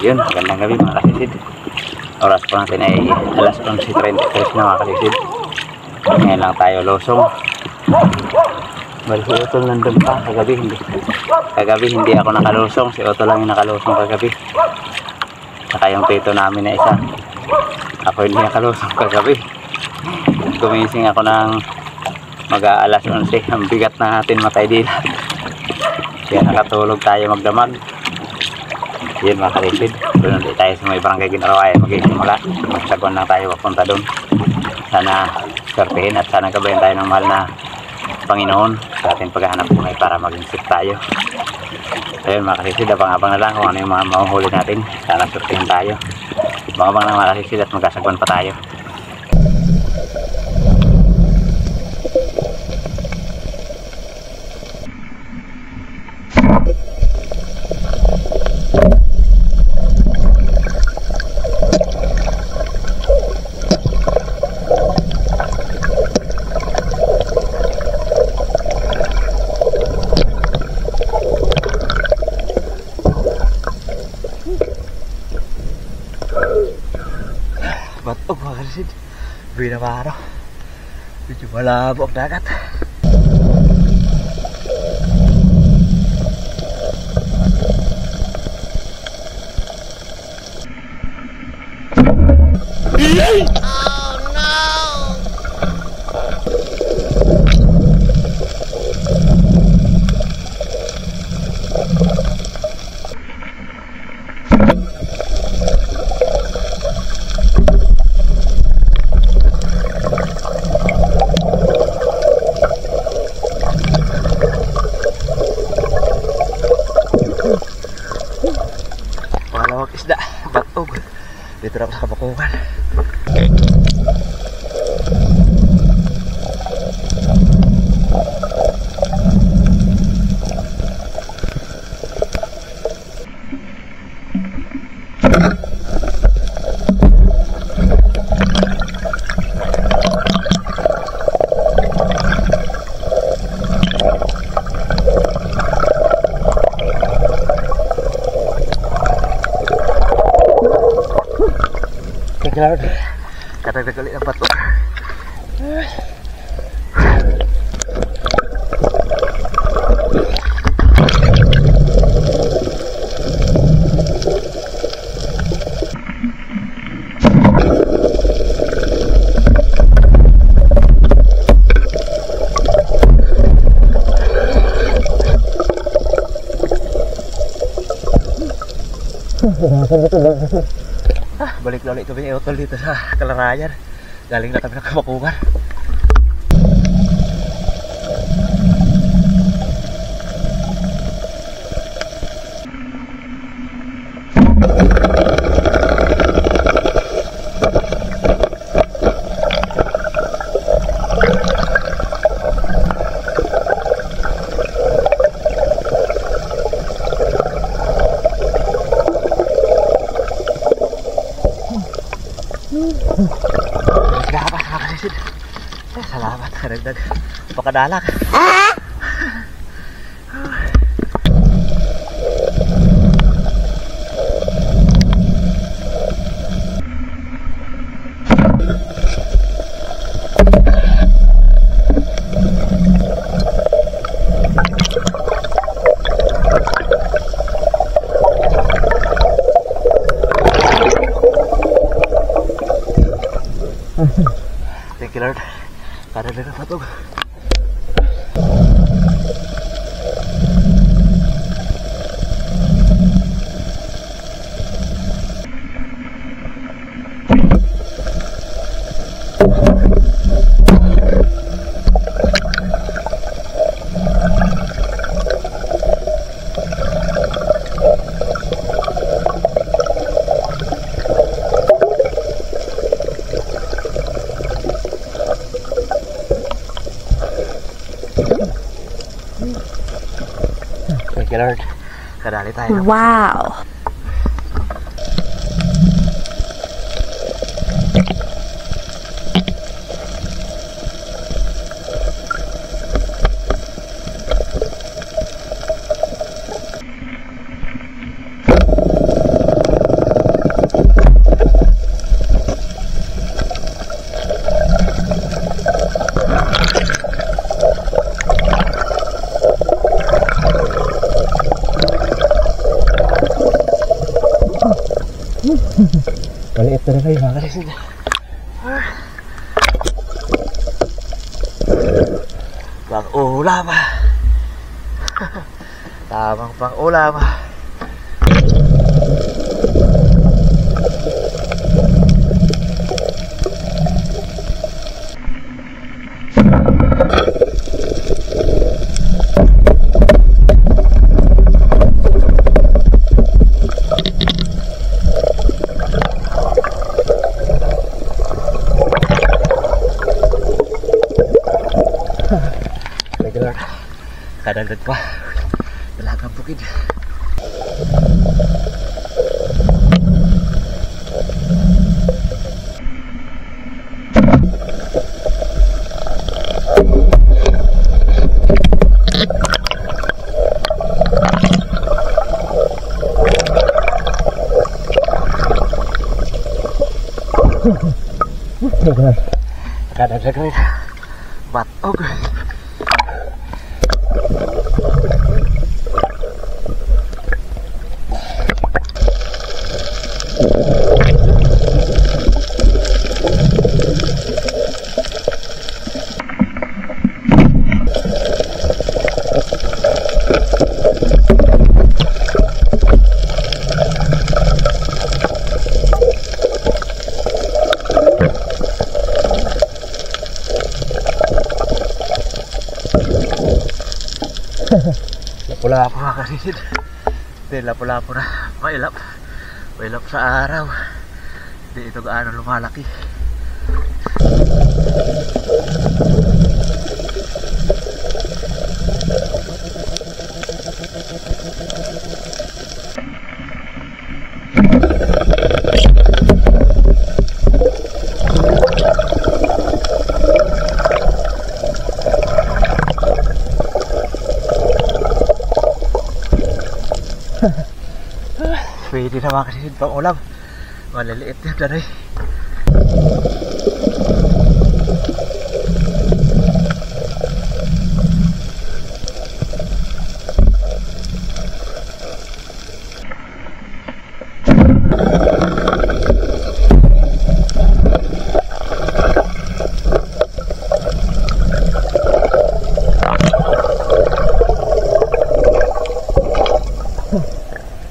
Yun, magandang gabi mga kasisid. Oras po natin ay alas 11:33 na mga kasisid. Ngayon lang tayo losong. Bali si Otol nandun pa kagabi. Kagabi hindi ako nakalusong. Si Otol lang yung nakalusong kagabi. Saka yung tito namin na isa. Ako hindi nakalusong kagabi. Gumising ako ng mag-aalas 11. Ang bigat na natin matay dila. Kaya nakatulog tayo magdamag. Yun mga kalisid, doon ulit tayo sa may barangay Ginarawayan magsisimula. Magsagon lang tayo papunta doon. Sana swertehin at sana gabayan tayo ng mahal na Panginoon sa ating paghahanap buhay para maging safe tayo. So yun mga kalisid, abang-abang na lang kung ano yung mga mahuhuli natin. Sana swertehin tayo. Abang-abang lang mga kalisid at magkasagwan pa tayo. Batok mga kalisid, binamaro, medyo malabo ang dagat. Oh no! Malawak isda, batog. Dito na ako sa Kabakukan. Lord, kadagdag ulit ang bato. Balik na ulit kami ni Otol dito sa Kalarayan. Galing na kami ng Kabakukan. Salamat mga kasisid. Salamat karagdag pakadalak. Thank you Lord. Karagdag ang patog. Thank you Lord. Kadali tayo. Wow! Maliit na rin kayo mga kalisid. Pang ulam. Tamang pang ulam. Kadagdag pa. Dalagang bukid. Kadagdag rin. Batog. Lapu-lapu mga kalisid. Hindi, lapu-lapu na. Mailap. Mailap sa araw. Hindi ito gaano lumalaki. Pwede na mga kalisid pang ulam. Maliliit yun na rin.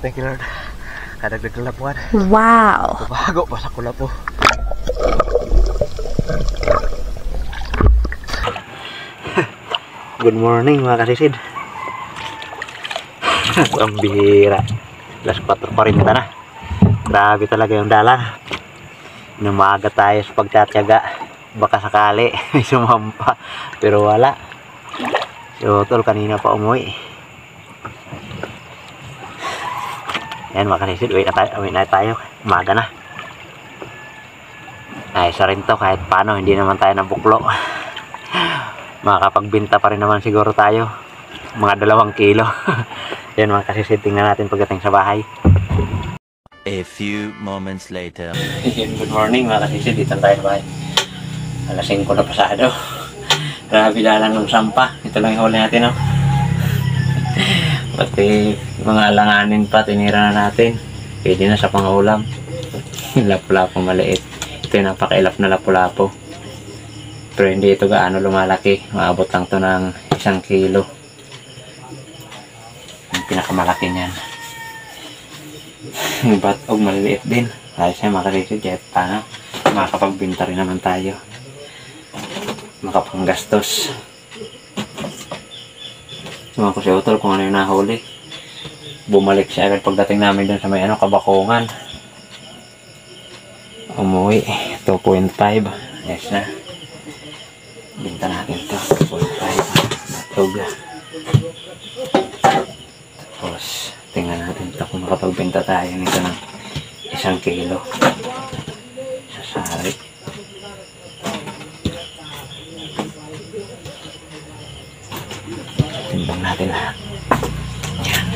Thank you Lord. Kadagdag na lapuan. Wow. Bago pa sa kula po. Good morning mga kasisid. Ang bihira. Alas 4:40 na. Grabe talaga yung dalan. Numaga tayo sa pagtsatsaga. Baka sakali may sumampa. Pero wala. So tol kanina pa umuwi. Yan mga kalisid, uwi na tayo. Umaga na. Ay, isa rin to kahit paano, hindi naman tayo nabuklo. Makakapagbinta pa rin naman siguro tayo. Mga 2 kilo. Yan mga kalisid, tingnan natin pagdating sa bahay. A few moments later. Good morning mga kalisid, dito tayo sa bahay. Alas 5 na pasado. Grabe dalang ng sampa. Ito lang yung huli natin, no? Pati mga alanganin pa tinira na natin. Pwede na sa pangulam. Lapu-lapu maliit. Ito yung napakailap na lapu-lapu. Pero hindi ito gaano lumalaki. Maabot lang ito ng 1 kilo. Yung pinakamalaki niyan. Yung batog maliliit din. Ayos na mga kalisid. Kahit paano makapagbinta rin naman tayo. Makapanggastos. Tumawa ko si Utol kung ano yung nahuli. Bumalik siya agad pagdating namin dun sa may kabakungan. Umuwi. 2.5. Yes na. Binta natin ito. 2.5. Batog. Tapos, tingnan natin ito kung makapagbenta tayo nito ng 1 kilo. Sasari. Timbang natin lahat. Yan.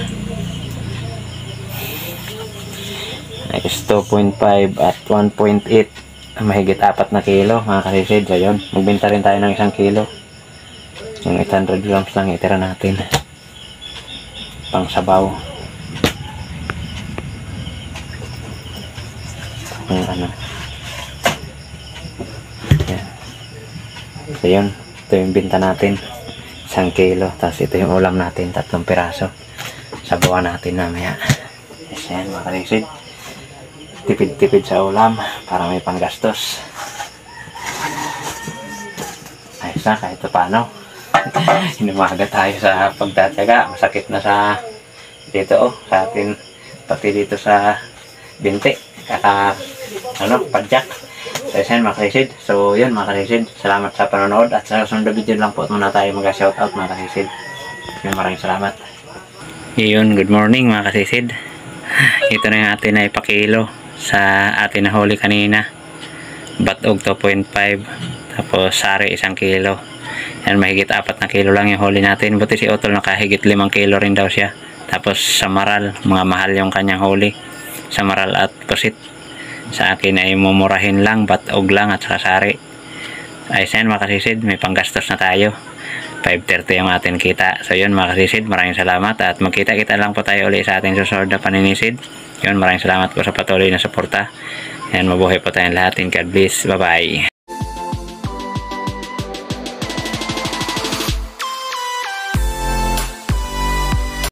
Next 2.5 at 1.8. Mahigit 4 na kilo mga kalisid. So yun, magbenta rin tayo ng 1 kilo. Yung 800 grams lang itira natin. Pang sabaw. kung ano. Yan. So yun, ito yung binta natin, 1 kilo. Tapos ito yung ulam natin, 3 piraso. Sabawan natin mamaya. Yes, yan mga kalisid. Tipid-tipid sa ulam para may panggastos. Ayos na kahit paano. Hinumaga tayo sa pagtatyaga. Masakit na sa dito sa atin, pati dito sa binti. Padyak. So yan mga kalisid. So yun mga kalisid, salamat sa panonood at sa sunod video lang po muna tayo mag-shoutout mga kalisid. Maraming salamat. Yun, good morning mga kalisid. Ito na yung atin na ipakilo sa atin na huli kanina. Batog 2.5, tapos sari 1 kilo. Yan, mahigit 4 na kilo lang yung huli natin. Buti si Otol nakahigit 5 kilo rin daw siya. Tapos sa maral, mga mahal yung kanyang huli. Sa maral at pusit. Sa akin ay mumurahin lang, batog lang at saka sari. Ayos yan mga kasisid, may panggastos na tayo. 5.30 yung atin kita. So yun mga kasisid, maraming salamat. At magkita-kita lang po tayo ulit sa ating susunod na paninisid. Yun, maraming salamat po sa patuloy na suporta. And mabuhay po tayong lahat. God bless. Bye-bye.